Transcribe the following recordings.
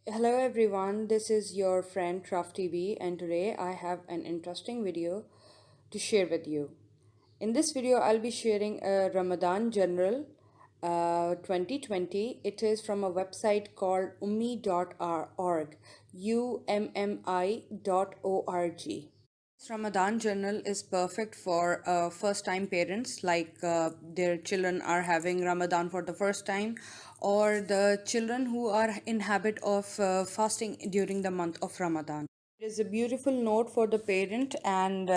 Hello everyone, this is your friend Crafty, and today I have an interesting video to share with you. In this video, I'll be sharing a Ramadan Journal 2020. It is from a website called ummi.org, ummi.org. This Ramadan journal is perfect for first time parents, like their children are having Ramadan for the first time, or the children who are in habit of fasting during the month of Ramadan. It is a beautiful note for the parent, and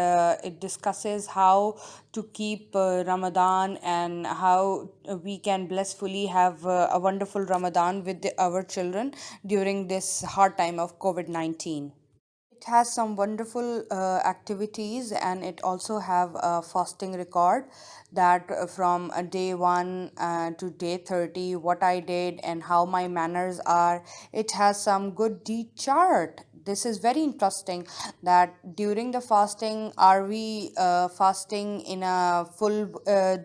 it discusses how to keep Ramadan and how we can blissfully have a wonderful Ramadan with our children during this hard time of COVID 19. It has some wonderful activities, and it also have a fasting record that from day 1 to day 30 what I did and how my manners are. It has some good deed chart. This is very interesting that during the fasting, are we fasting in a full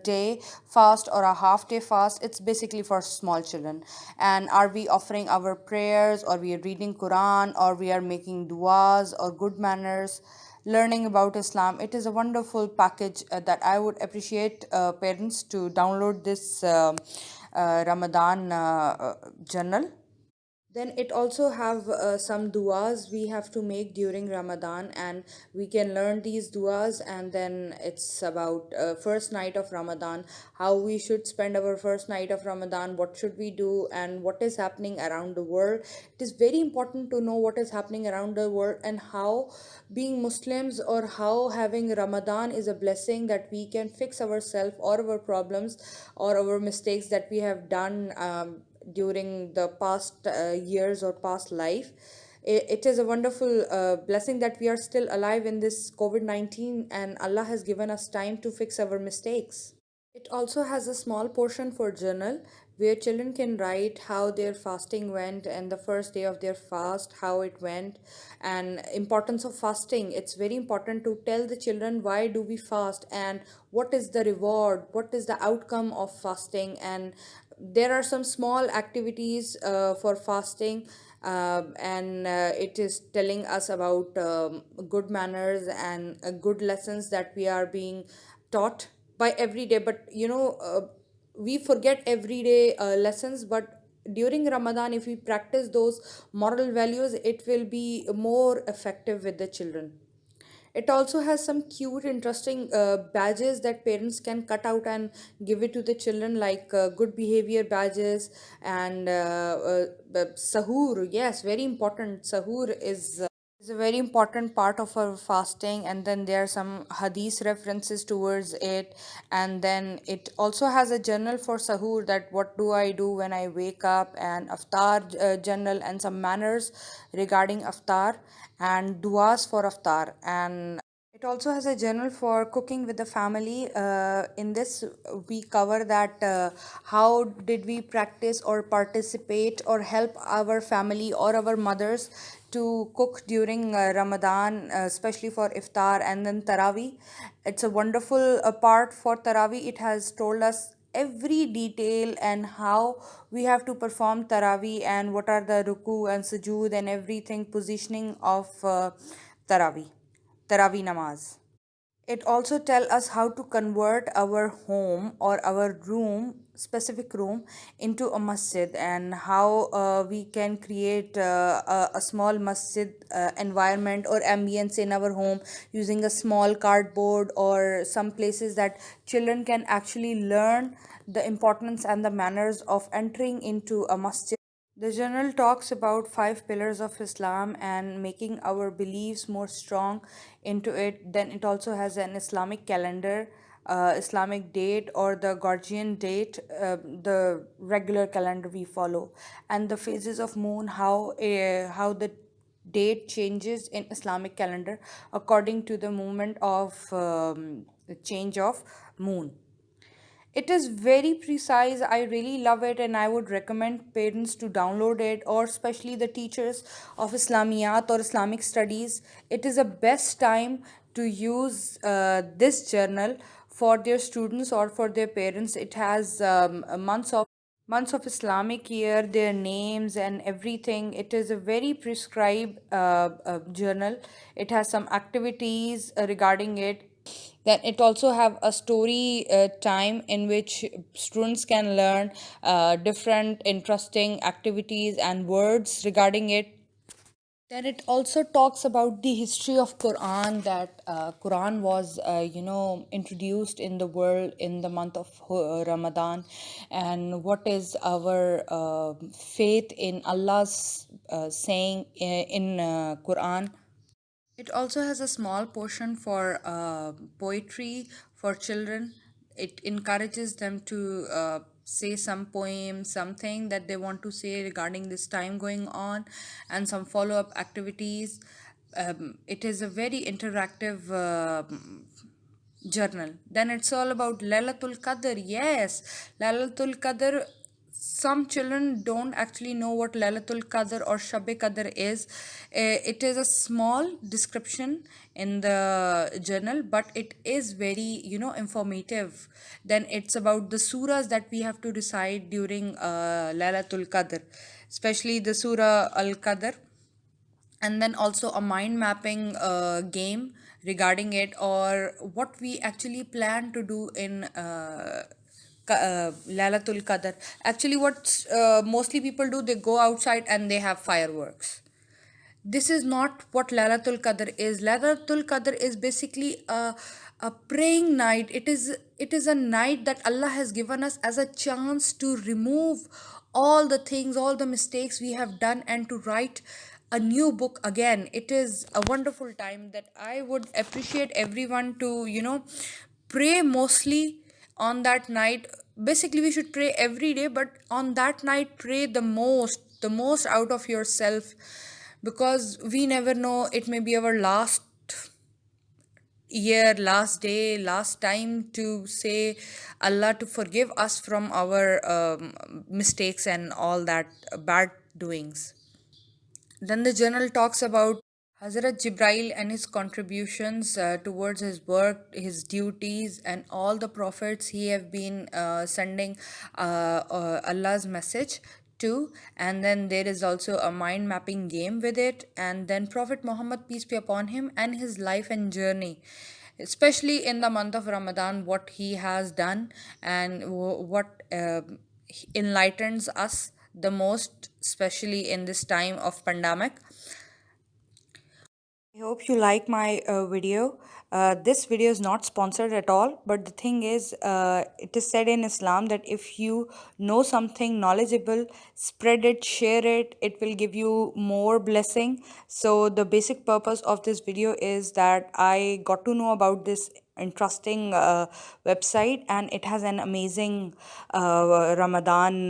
day fast or a half day fast? It's basically for small children. And are we offering our prayers, or we are reading Quran, or we are making duas or good manners, learning about Islam? It is a wonderful package that I would appreciate parents to download this Ramadan journal. Then it also have some duas we have to make during Ramadan, and we can learn these duas. And then it's about first night of Ramadan, how we should spend our first night of Ramadan, what should we do, and what is happening around the world. It is very important to know what is happening around the world, and how being Muslims, or how having Ramadan is a blessing that we can fix ourselves or our problems or our mistakes that we have done during the past years or past life. It is a wonderful blessing that we are still alive in this COVID 19, and Allah has given us time to fix our mistakes. It also has a small portion for journal where children can write how their fasting went and the first day of their fast, how it went, and importance of fasting. It's very important to tell the children why do we fast, and what is the reward, what is the outcome of fasting. And there are some small activities for fasting, and it is telling us about good manners and good lessons that we are being taught by every day. But we forget everyday lessons, but during Ramadan, if we practice those moral values, it will be more effective with the children. It also has some cute, interesting badges that parents can cut out and give it to the children, like good behavior badges and sahur. Yes, very important. Sahur is a very important part of our fasting, and then there are some hadith references towards it. And then it also has a journal for sahur, that what do I do when I wake up, and aftar journal, and some manners regarding aftar, and duas for aftar. And it also has a journal for cooking with the family. In this, we cover that how did we practice or participate or help our family or our mothers to cook during Ramadan, especially for iftar and then Taraweeh. It's a wonderful part for Taraweeh. It has told us every detail and how we have to perform Taraweeh, and what are the ruku and sujood and everything, positioning of Taraweeh namaz. It also tell us how to convert our home or our room, specific room, into a masjid, and how we can create a small masjid environment or ambience in our home using a small cardboard, or some places that children can actually learn the importance and the manners of entering into a masjid. The journal talks about five pillars of Islam and making our beliefs more strong into it. Then it also has an Islamic calendar, Islamic date or the Gregorian date, the regular calendar we follow, and the phases of moon, how the date changes in Islamic calendar according to the movement of the change of moon. It is very precise. I really love it, and I would recommend parents to download it, or especially the teachers of Islamiyat or Islamic studies. It is a best time to use this journal for their students or for their parents. It has months of months of Islamic year, their names and everything. It is a very prescribed journal. It has some activities regarding it. Then it also have a story time in which students can learn different interesting activities and words regarding it. Then it also talks about the history of Quran, that Quran was introduced in the world in the month of Ramadan, and what is our faith in Allah's saying in Quran. It also has a small portion for poetry for children. It encourages them to say some poem, something that they want to say regarding this time going on, and some follow up activities. It is a very interactive journal. Then it's all about Lailatul Qadr. Yes, Lailatul Qadr. Some children don't actually know what Lailatul Qadr or Shab-e Qadr is. It is a small description in the journal, but it is very, informative. Then it's about the surahs that we have to recite during Lailatul Qadr, especially the Surah Al Qadr, and then also a mind mapping game regarding it, or what we actually plan to do in Lailatul Qadr. Actually, what mostly people do, they go outside and they have fireworks. This is not what Lailatul Qadr is. Lailatul Qadr is basically a praying night. It is a night that Allah has given us as a chance to remove all the things, all the mistakes we have done, and to write a new book again. It is a wonderful time that I would appreciate everyone to, pray mostly on that night. Basically, we should pray every day, but on that night, pray the most out of yourself, because we never know, it may be our last year, last day, last time to say Allah to forgive us from our mistakes and all that bad doings. Then the journal talks about Hazrat Jibrail and his contributions towards his work, his duties, and all the prophets he have been sending Allah's message to. And then there is also a mind mapping game with it. And then Prophet Muhammad, peace be upon him, and his life and journey, especially in the month of Ramadan, what he has done, and what enlightens us the most, especially in this time of pandemic. I hope you like my video. This video is not sponsored at all, but the thing is, it is said in Islam that if you know something knowledgeable, spread it, share it, it will give you more blessing. So, the basic purpose of this video is that I got to know about this interesting website, and it has an amazing Ramadan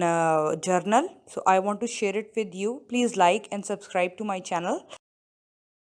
journal. So, I want to share it with you. Please like and subscribe to my channel.